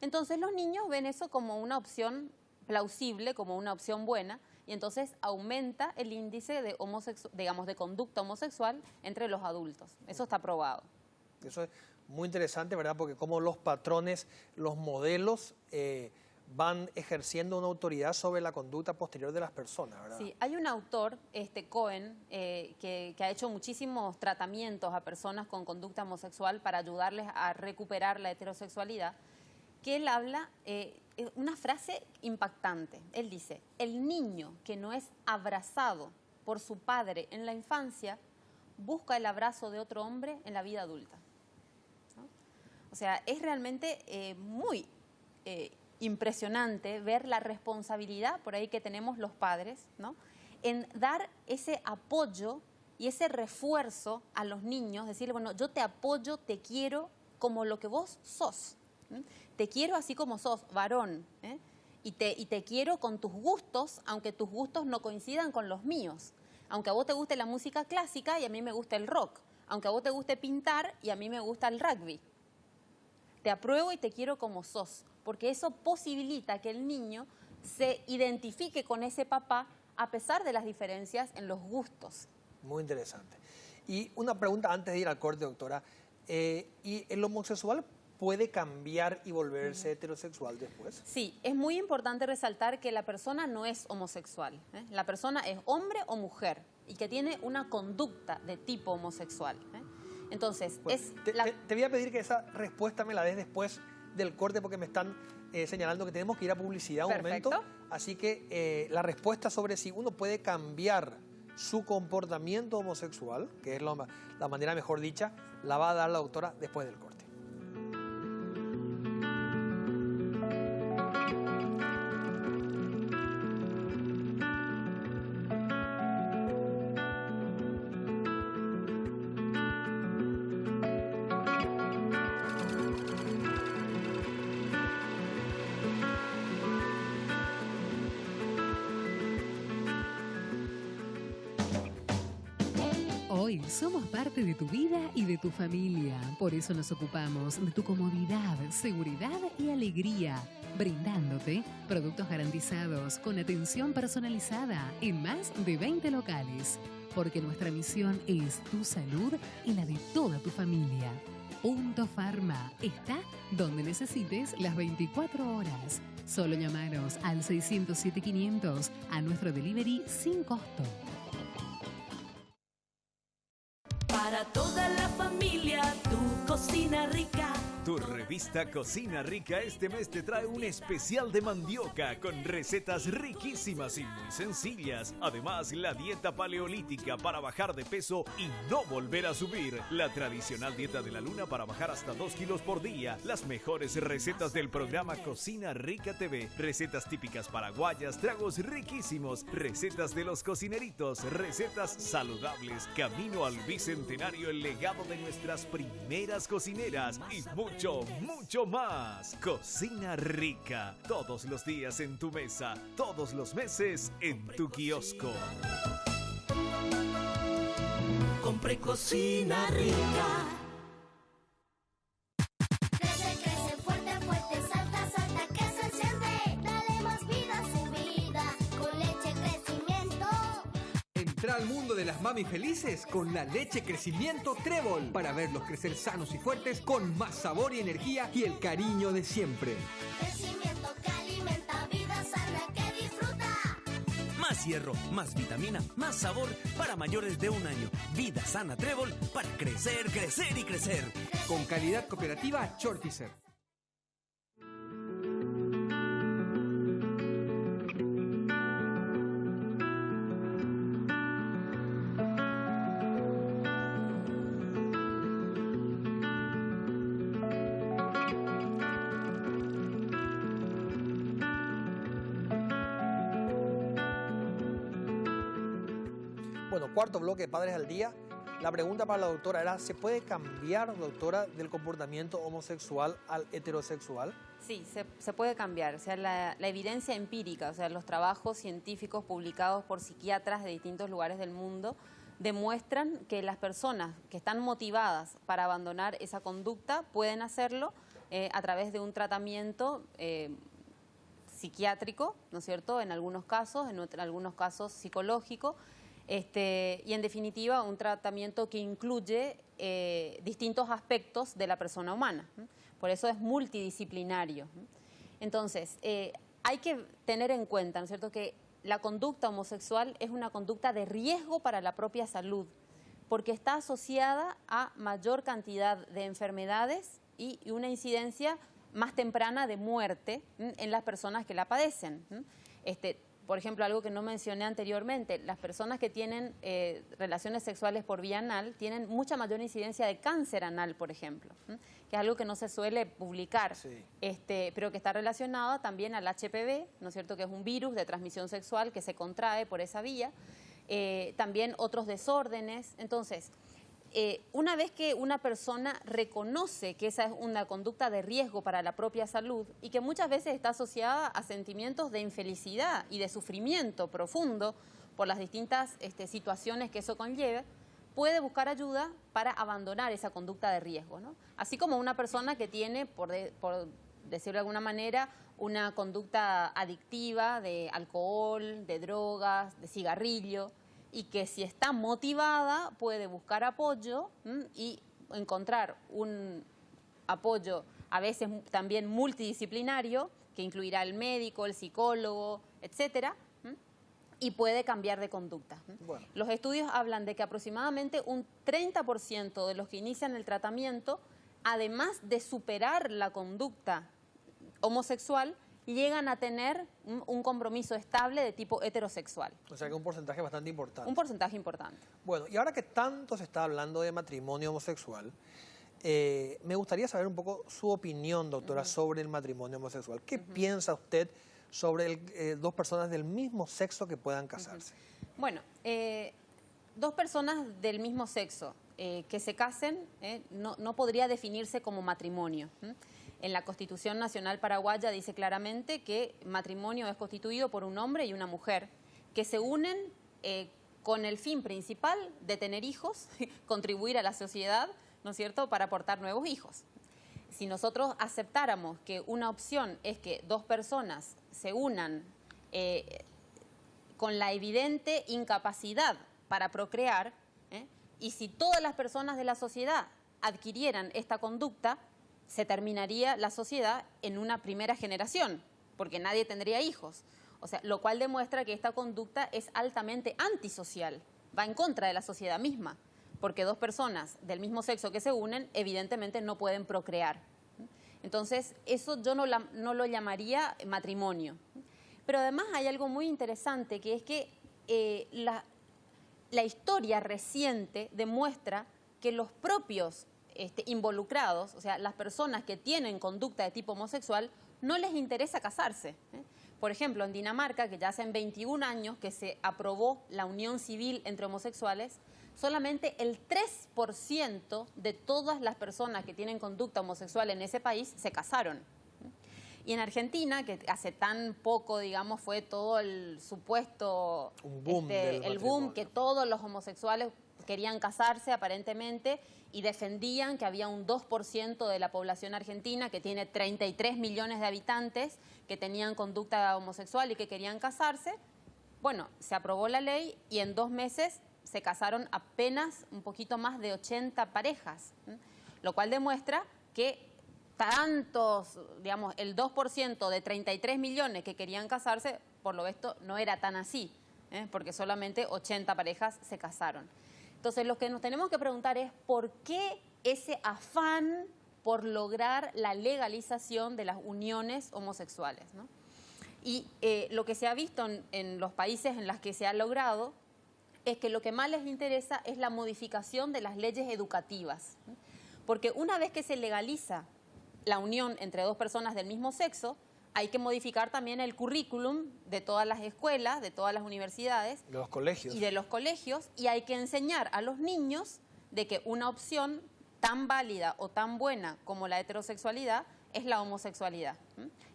Entonces los niños ven eso como una opción plausible, como una opción buena, y entonces aumenta el índice de de conducta homosexual entre los adultos. Eso está probado. Eso es muy interesante, ¿verdad? Porque como los patrones, los modelos van ejerciendo una autoridad sobre la conducta posterior de las personas, ¿verdad? Sí, hay un autor, Cohen, que ha hecho muchísimos tratamientos a personas con conducta homosexual para ayudarles a recuperar la heterosexualidad, que él habla, una frase impactante. Él dice, el niño que no es abrazado por su padre en la infancia, busca el abrazo de otro hombre en la vida adulta. ¿No? O sea, es realmente muy impresionante ver la responsabilidad por ahí que tenemos los padres, ¿no? En dar ese apoyo y ese refuerzo a los niños, decirle, bueno, yo te apoyo, te quiero como lo que vos sos. Te quiero así como sos, varón, y te quiero con tus gustos, aunque tus gustos no coincidan con los míos. Aunque a vos te guste la música clásica y a mí me gusta el rock. Aunque a vos te guste pintar y a mí me gusta el rugby. Te apruebo y te quiero como sos, porque eso posibilita que el niño se identifique con ese papá a pesar de las diferencias en los gustos. Muy interesante. Y una pregunta antes de ir al corte, doctora. ¿Y el homosexual puede cambiar y volverse heterosexual después? Sí, es muy importante resaltar que la persona no es homosexual. La persona es hombre o mujer y que tiene una conducta de tipo homosexual. Entonces, bueno, te voy a pedir que esa respuesta me la des después del corte porque me están señalando que tenemos que ir a publicidad un momento. Así que la respuesta sobre si uno puede cambiar su comportamiento homosexual, que es la manera mejor dicha, la va a dar la doctora después del corte. Hoy somos parte de tu vida y de tu familia. Por eso nos ocupamos de tu comodidad, seguridad y alegría, brindándote productos garantizados con atención personalizada en más de 20 locales. Porque nuestra misión es tu salud y la de toda tu familia. Punto Pharma está donde necesites las 24 horas. Solo llamaros al 607-500 a nuestro delivery sin costo. Para toda la familia, tu cocina rica. Tu revista Cocina Rica este mes te trae un especial de mandioca con recetas riquísimas y muy sencillas. Además, la dieta paleolítica para bajar de peso y no volver a subir. La tradicional dieta de la luna para bajar hasta 2 kilos por día. Las mejores recetas del programa Cocina Rica TV. Recetas típicas paraguayas, tragos riquísimos, recetas de los cocineritos, recetas saludables, camino al bicentenario, el legado de nuestras primeras cocineras y mucho más. Cocina Rica, todos los días en tu mesa, todos los meses en tu kiosco. Compre Cocina Rica. al mundo de las mami felices con la leche crecimiento Trébol para verlos crecer sanos y fuertes con más sabor y energía y el cariño de siempre. Crecimiento que alimenta, vida sana que disfruta. Más hierro, más vitamina, más sabor para mayores de 1 año. Vida sana Trébol para crecer, crecer y crecer. Con calidad cooperativa Shortizer. Bueno, cuarto bloque de Padres al Día. La pregunta para la doctora era, ¿se puede cambiar, doctora, del comportamiento homosexual al heterosexual? Sí, se puede cambiar. O sea, la evidencia empírica, o sea, los trabajos científicos publicados por psiquiatras de distintos lugares del mundo demuestran que las personas que están motivadas para abandonar esa conducta pueden hacerlo a través de un tratamiento psiquiátrico, ¿no es cierto?, en algunos casos, en algunos casos psicológico, y en definitiva un tratamiento que incluye distintos aspectos de la persona humana. Por eso es multidisciplinario. Entonces, hay que tener en cuenta, ¿no es cierto?, que la conducta homosexual es una conducta de riesgo para la propia salud, porque está asociada a mayor cantidad de enfermedades y una incidencia más temprana de muerte en las personas que la padecen. Por ejemplo, algo que no mencioné anteriormente, las personas que tienen relaciones sexuales por vía anal tienen mucha mayor incidencia de cáncer anal, por ejemplo, que es algo que no se suele publicar, Sí. Pero que está relacionado también al HPV, ¿no es cierto?, que es un virus de transmisión sexual que se contrae por esa vía, también otros desórdenes. Entonces, una vez que una persona reconoce que esa es una conducta de riesgo para la propia salud y que muchas veces está asociada a sentimientos de infelicidad y de sufrimiento profundo por las distintas situaciones que eso conlleva, puede buscar ayuda para abandonar esa conducta de riesgo, ¿no? Así como una persona que tiene, por decirlo de alguna manera, una conducta adictiva de alcohol, de drogas, de cigarrillo, y que si está motivada puede buscar apoyo y encontrar un apoyo a veces también multidisciplinario, que incluirá el médico, el psicólogo, etcétera, y puede cambiar de conducta. Bueno. Los estudios hablan de que aproximadamente un 30% de los que inician el tratamiento, además de superar la conducta homosexual, llegan a tener un compromiso estable de tipo heterosexual. O sea que un porcentaje bastante importante. Un porcentaje importante. Bueno, y ahora que tanto se está hablando de matrimonio homosexual, me gustaría saber un poco su opinión, doctora, sobre el matrimonio homosexual. ¿Qué piensa usted sobre dos personas del mismo sexo que puedan casarse? Bueno, dos personas del mismo sexo que se casen no podría definirse como matrimonio. En la Constitución Nacional Paraguaya dice claramente que matrimonio es constituido por un hombre y una mujer que se unen con el fin principal de tener hijos, contribuir a la sociedad, ¿no es cierto?, para aportar nuevos hijos. Si nosotros aceptáramos que una opción es que dos personas se unan con la evidente incapacidad para procrear, y si todas las personas de la sociedad adquirieran esta conducta, se terminaría la sociedad en una primera generación, porque nadie tendría hijos. O sea, lo cual demuestra que esta conducta es altamente antisocial, va en contra de la sociedad misma, porque dos personas del mismo sexo que se unen, evidentemente no pueden procrear. Entonces, eso yo no lo llamaría matrimonio. Pero además hay algo muy interesante, que es que la historia reciente demuestra que los propios involucrados, o sea, las personas que tienen conducta de tipo homosexual, no les interesa casarse. Por ejemplo, en Dinamarca, que ya hace 21 años que se aprobó la unión civil entre homosexuales, solamente el 3% de todas las personas que tienen conducta homosexual en ese país se casaron. Y en Argentina, que hace tan poco, digamos, fue todo el supuesto, un boom el boom que todos los homosexuales querían casarse aparentemente y defendían que había un 2% de la población argentina, que tiene 33 millones de habitantes, que tenían conducta homosexual y que querían casarse. Bueno, se aprobó la ley y en 2 meses se casaron apenas un poquito más de 80 parejas, lo cual demuestra que tantos, digamos, el 2% de 33 millones que querían casarse, por lo visto no era tan así, porque solamente 80 parejas se casaron. Entonces, lo que nos tenemos que preguntar es ¿por qué ese afán por lograr la legalización de las uniones homosexuales, ¿no? Y lo que se ha visto en los países en los que se ha logrado es que lo que más les interesa es la modificación de las leyes educativas, ¿no? Porque una vez que se legaliza la unión entre dos personas del mismo sexo, hay que modificar también el currículum de todas las escuelas, de todas las universidades. De los colegios. Y de los colegios, y hay que enseñar a los niños de que una opción tan válida o tan buena como la heterosexualidad es la homosexualidad.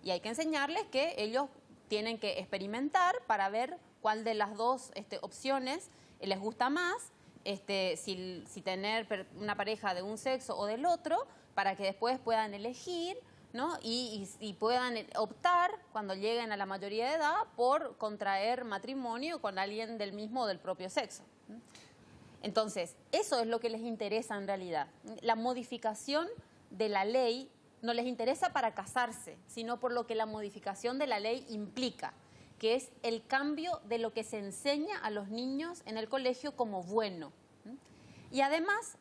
Y hay que enseñarles que ellos tienen que experimentar para ver cuál de las dos opciones les gusta más, si tener una pareja de un sexo o del otro, para que después puedan elegir, ¿no? y puedan optar, cuando lleguen a la mayoría de edad, por contraer matrimonio con alguien del mismo o del propio sexo. Entonces, eso es lo que les interesa en realidad. La modificación de la ley no les interesa para casarse, sino por lo que la modificación de la ley implica, que es el cambio de lo que se enseña a los niños en el colegio como bueno. Y además,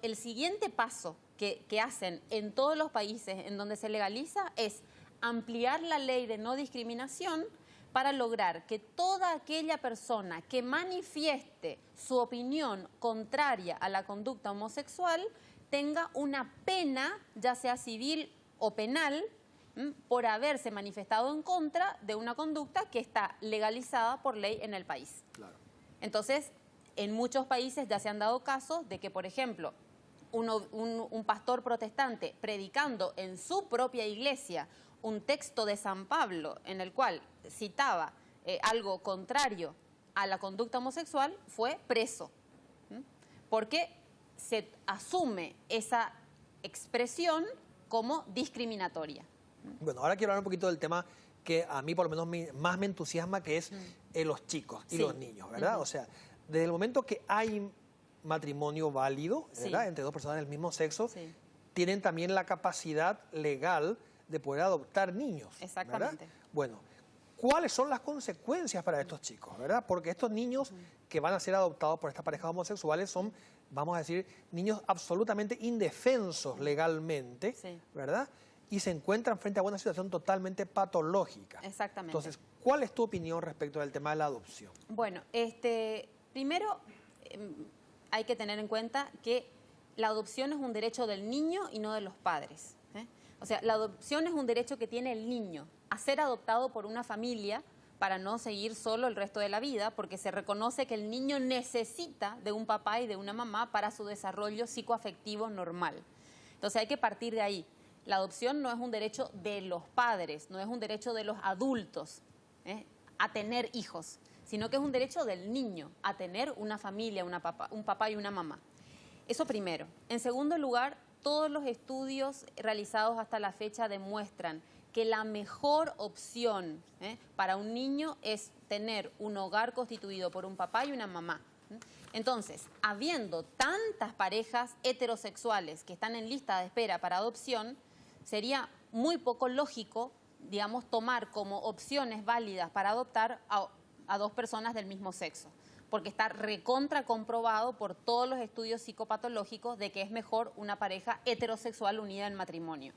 el siguiente paso que hacen en todos los países en donde se legaliza es ampliar la ley de no discriminación para lograr que toda aquella persona que manifieste su opinión contraria a la conducta homosexual tenga una pena, ya sea civil o penal, por haberse manifestado en contra de una conducta que está legalizada por ley en el país. Claro. Entonces, en muchos países ya se han dado casos de que, por ejemplo, un pastor protestante predicando en su propia iglesia un texto de San Pablo en el cual citaba algo contrario a la conducta homosexual fue preso, porque se asume esa expresión como discriminatoria. Bueno, ahora quiero hablar un poquito del tema que a mí por lo menos más me entusiasma, que es los chicos y los niños, ¿verdad? O sea, desde el momento que hay matrimonio válido, ¿verdad? Entre dos personas del mismo sexo, tienen también la capacidad legal de poder adoptar niños. Exactamente. ¿Verdad? Bueno, ¿cuáles son las consecuencias para estos chicos, verdad? Porque estos niños que van a ser adoptados por estas parejas homosexuales son, vamos a decir, niños absolutamente indefensos legalmente, ¿verdad? Y se encuentran frente a una situación totalmente patológica. Exactamente. Entonces, ¿cuál es tu opinión respecto del tema de la adopción? Bueno, primero hay que tener en cuenta que la adopción es un derecho del niño y no de los padres. O sea, la adopción es un derecho que tiene el niño a ser adoptado por una familia para no seguir solo el resto de la vida, porque se reconoce que el niño necesita de un papá y de una mamá para su desarrollo psicoafectivo normal. Entonces hay que partir de ahí. La adopción no es un derecho de los padres, no es un derecho de los adultos a tener hijos, sino que es un derecho del niño a tener una familia, un papá y una mamá. Eso primero. En segundo lugar, todos los estudios realizados hasta la fecha demuestran que la mejor opción para un niño es tener un hogar constituido por un papá y una mamá. Entonces, habiendo tantas parejas heterosexuales que están en lista de espera para adopción, sería muy poco lógico, digamos, tomar como opciones válidas para adoptar a dos personas del mismo sexo, porque está recontra comprobado por todos los estudios psicopatológicos de que es mejor una pareja heterosexual unida en matrimonio.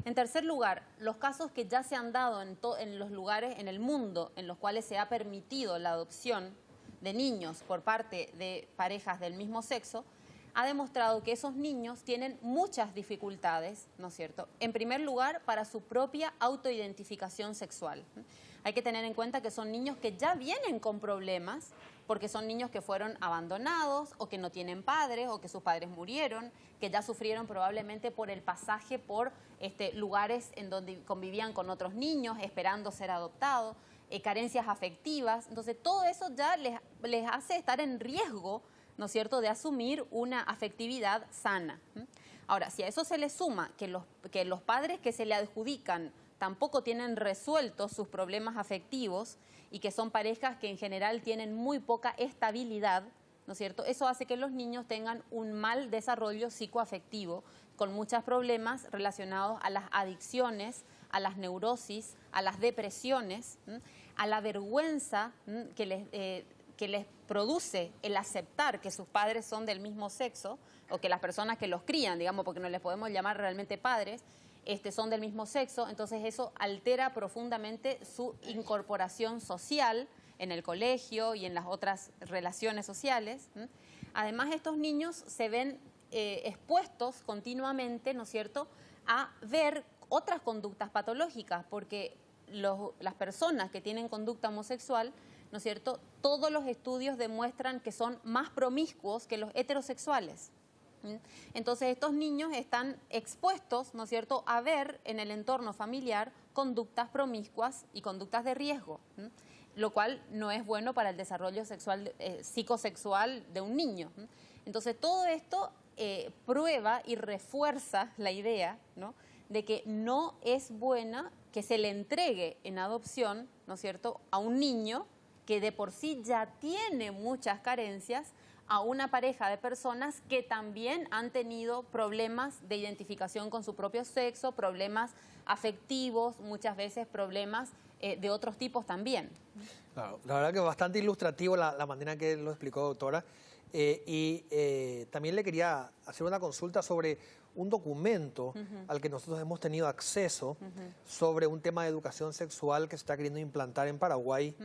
En tercer lugar, los casos que ya se han dado en los lugares en el mundo en los cuales se ha permitido la adopción de niños por parte de parejas del mismo sexo, ha demostrado que esos niños tienen muchas dificultades, ¿no es cierto? En primer lugar, para su propia autoidentificación sexual. Hay que tener en cuenta que son niños que ya vienen con problemas, porque son niños que fueron abandonados o que no tienen padres o que sus padres murieron, que ya sufrieron probablemente por el pasaje por lugares en donde convivían con otros niños esperando ser adoptados, carencias afectivas. Entonces todo eso ya les hace estar en riesgo, ¿no es cierto?, de asumir una afectividad sana. Ahora, si a eso se le suma que los padres que se le adjudican tampoco tienen resueltos sus problemas afectivos y que son parejas que en general tienen muy poca estabilidad, ¿no es cierto? Eso hace que los niños tengan un mal desarrollo psicoafectivo, con muchos problemas relacionados a las adicciones, a las neurosis, a las depresiones, a la vergüenza que les produce el aceptar que sus padres son del mismo sexo, o que las personas que los crían, digamos, porque no les podemos llamar realmente padres, son del mismo sexo. Entonces eso altera profundamente su incorporación social en el colegio y en las otras relaciones sociales. Además, estos niños se ven expuestos continuamente, ¿no es cierto?, a ver otras conductas patológicas, porque las personas que tienen conducta homosexual, ¿no es cierto?, todos los estudios demuestran que son más promiscuos que los heterosexuales. Entonces estos niños están expuestos, ¿no es cierto?, a ver en el entorno familiar conductas promiscuas y conductas de riesgo, lo cual no es bueno para el desarrollo sexual, psicosexual de un niño. Entonces todo esto prueba y refuerza la idea, ¿no?, de que no es buena que se le entregue en adopción, ¿no es cierto?, a un niño que de por sí ya tiene muchas carencias, a una pareja de personas que también han tenido problemas de identificación con su propio sexo, problemas afectivos, muchas veces problemas de otros tipos también. Claro, la verdad que es bastante ilustrativo la manera que lo explicó, doctora. También le quería hacer una consulta sobre un documento al que nosotros hemos tenido acceso sobre un tema de educación sexual que se está queriendo implantar en Paraguay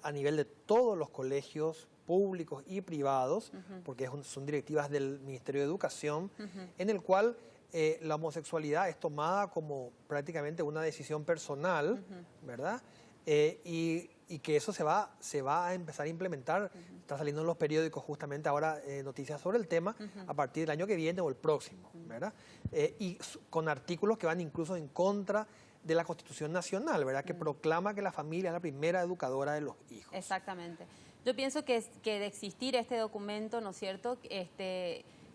a nivel de todos los colegios públicos y privados, porque son directivas del Ministerio de Educación, en el cual la homosexualidad es tomada como prácticamente una decisión personal, ¿verdad? Y que eso se va a empezar a implementar. Está saliendo en los periódicos justamente ahora noticias sobre el tema a partir del año que viene o el próximo, ¿verdad? Y con artículos que van incluso en contra de la Constitución Nacional, ¿verdad? Que proclama que la familia es la primera educadora de los hijos. Exactamente. Yo pienso que de existir este documento, ¿no es cierto?,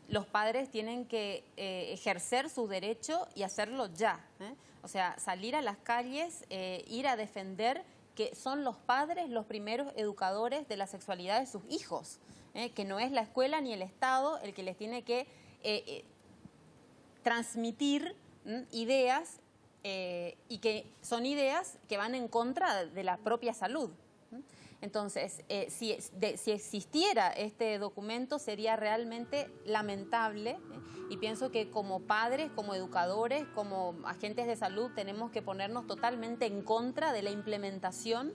los padres tienen que ejercer su derecho y hacerlo ya, ¿eh? O sea, salir a las calles, ir a defender que son los padres los primeros educadores de la sexualidad de sus hijos, que no es la escuela ni el Estado el que les tiene que transmitir ideas y que son ideas que van en contra de la propia salud. Entonces, si existiera este documento sería realmente lamentable, y pienso que como padres, como educadores, como agentes de salud tenemos que ponernos totalmente en contra de la implementación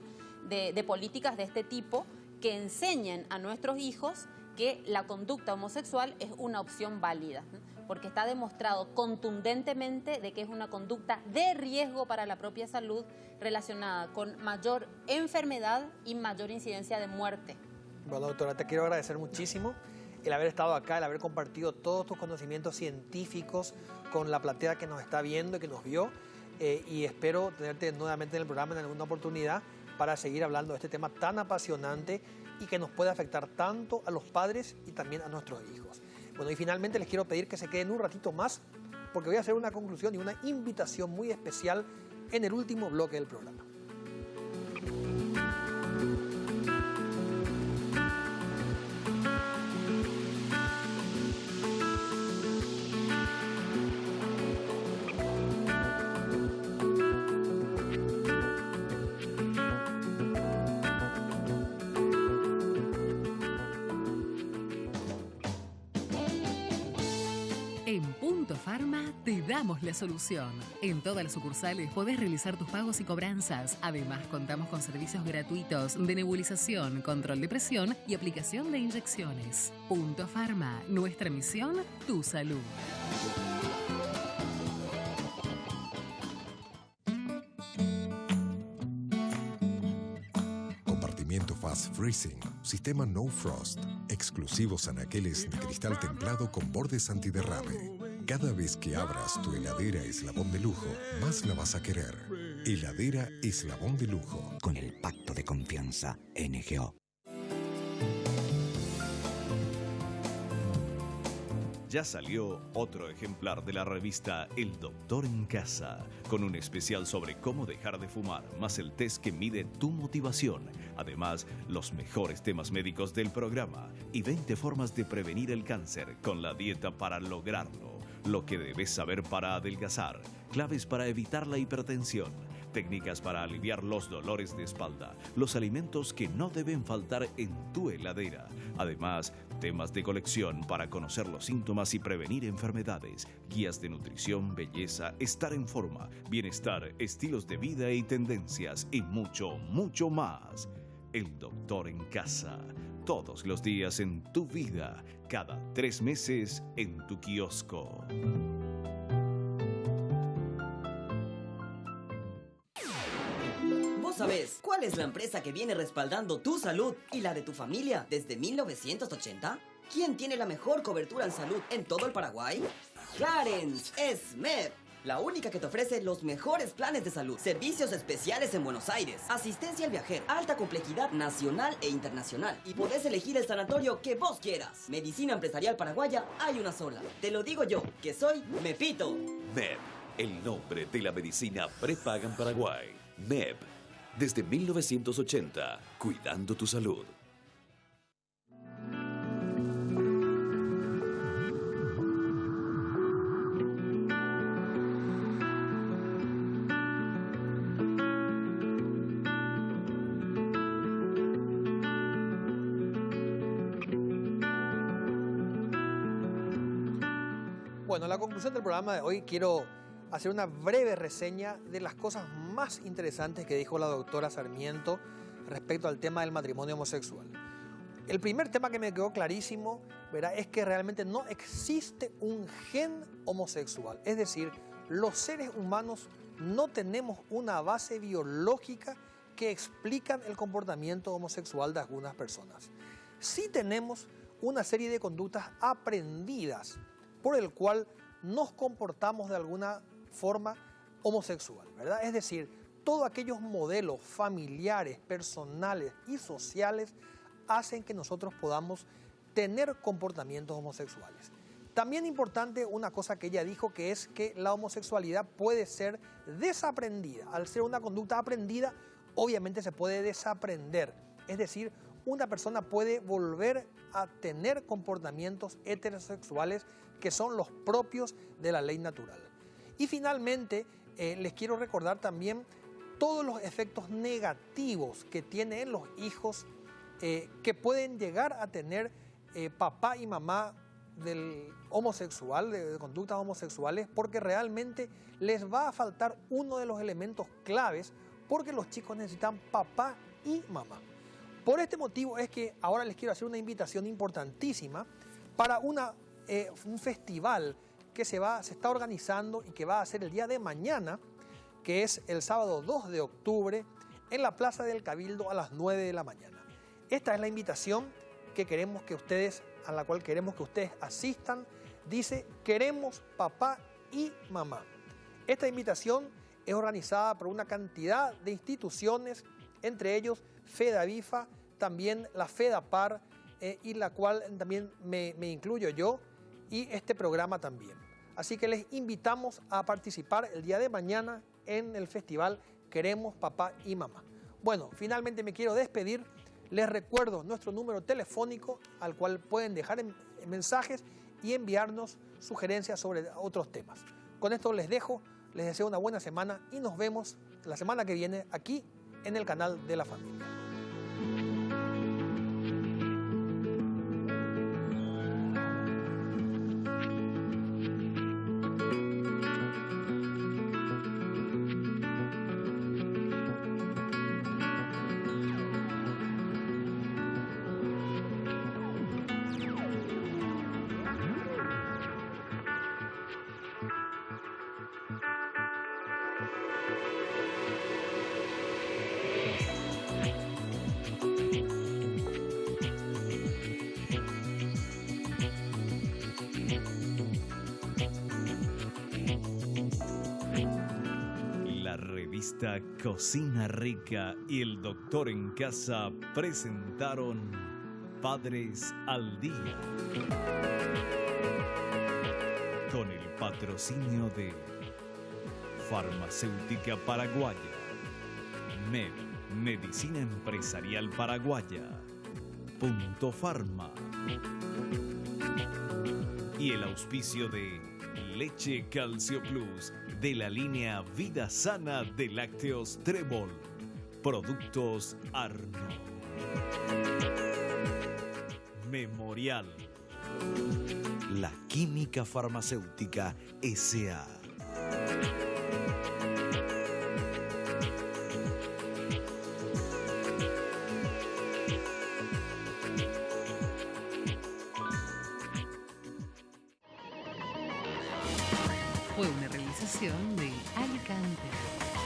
de políticas de este tipo que enseñen a nuestros hijos que la conducta homosexual es una opción válida, porque está demostrado contundentemente de que es una conducta de riesgo para la propia salud relacionada con mayor enfermedad y mayor incidencia de muerte. Bueno, doctora, te quiero agradecer muchísimo el haber estado acá, el haber compartido todos tus conocimientos científicos con la platea que nos está viendo y que nos vio, y espero tenerte nuevamente en el programa en alguna oportunidad para seguir hablando de este tema tan apasionante y que nos puede afectar tanto a los padres y también a nuestros hijos. Bueno, y finalmente les quiero pedir que se queden un ratito más porque voy a hacer una conclusión y una invitación muy especial en el último bloque del programa. Pharma te damos la solución. En todas las sucursales podés realizar tus pagos y cobranzas. Además, contamos con servicios gratuitos de nebulización, control de presión y aplicación de inyecciones. Punto Pharma, nuestra misión, tu salud. Compartimiento Fast Freezing, sistema No Frost, exclusivos anaqueles de cristal templado con bordes antiderrame. Cada vez que abras tu heladera Eslabón de Lujo, más la vas a querer. Heladera Eslabón de Lujo. Con el pacto de confianza NGO. Ya salió otro ejemplar de la revista El Doctor en Casa, con un especial sobre cómo dejar de fumar, más el test que mide tu motivación. Además, los mejores temas médicos del programa y 20 formas de prevenir el cáncer con la dieta para lograrlo. Lo que debes saber para adelgazar, claves para evitar la hipertensión, técnicas para aliviar los dolores de espalda, los alimentos que no deben faltar en tu heladera. Además, temas de colección para conocer los síntomas y prevenir enfermedades, guías de nutrición, belleza, estar en forma, bienestar, estilos de vida y tendencias y mucho, mucho más. El Doctor en Casa, todos los días en tu vida, cada 3 meses en tu kiosco. ¿Sabes cuál es la empresa que viene respaldando tu salud y la de tu familia desde 1980? ¿Quién tiene la mejor cobertura en salud en todo el Paraguay? Clarence SMEP, la única que te ofrece los mejores planes de salud, servicios especiales en Buenos Aires, asistencia al viajero, alta complejidad nacional e internacional, y podés elegir el sanatorio que vos quieras. Medicina empresarial paraguaya hay una sola. Te lo digo yo, que soy Mepito. MEP, el nombre de la medicina prepaga en Paraguay. MEP. Desde 1980, cuidando tu salud. Bueno, en la conclusión del programa de hoy quiero hacer una breve reseña de las cosas más interesantes que dijo la doctora Sarmiento respecto al tema del matrimonio homosexual. El primer tema que me quedó clarísimo, ¿verdad?, es que realmente no existe un gen homosexual. Es decir, los seres humanos no tenemos una base biológica que explican el comportamiento homosexual de algunas personas. Sí tenemos una serie de conductas aprendidas por el cual nos comportamos de alguna forma homosexual, ¿verdad? Es decir, todos aquellos modelos familiares, personales y sociales hacen que nosotros podamos tener comportamientos homosexuales. También importante una cosa que ella dijo, que es que la homosexualidad puede ser desaprendida. Al ser una conducta aprendida, obviamente se puede desaprender. Es decir, una persona puede volver a tener comportamientos heterosexuales que son los propios de la ley natural. Y finalmente, les quiero recordar también todos los efectos negativos que tiene en los hijos que pueden llegar a tener papá y mamá del homosexual, de conductas homosexuales, porque realmente les va a faltar uno de los elementos claves, porque los chicos necesitan papá y mamá. Por este motivo es que ahora les quiero hacer una invitación importantísima para un festival que se está organizando y que va a ser el día de mañana, que es el sábado 2 de octubre, en la Plaza del Cabildo a las 9 de la mañana. Esta es la invitación a la cual queremos que ustedes asistan. Dice: queremos papá y mamá. Esta invitación es organizada por una cantidad de instituciones, entre ellos FEDAVIFA, también la FEDAPAR, y la cual también me incluyo yo, y este programa también. Así que les invitamos a participar el día de mañana en el festival Queremos Papá y Mamá. Bueno, finalmente me quiero despedir. Les recuerdo nuestro número telefónico al cual pueden dejar mensajes y enviarnos sugerencias sobre otros temas. Con esto les dejo, les deseo una buena semana y nos vemos la semana que viene aquí en el canal de la familia. Cocina Rica y El Doctor en Casa presentaron Padres al Día. patrocinio de Farmacéutica Paraguaya, MEP, Medicina Empresarial Paraguaya, Punto Farma, y el auspicio de Leche Calcio Plus de la línea Vida Sana de Lácteos Trébol, Productos Arno, Memorial, La Química Farmacéutica S.A. Fue una realización de Alicante.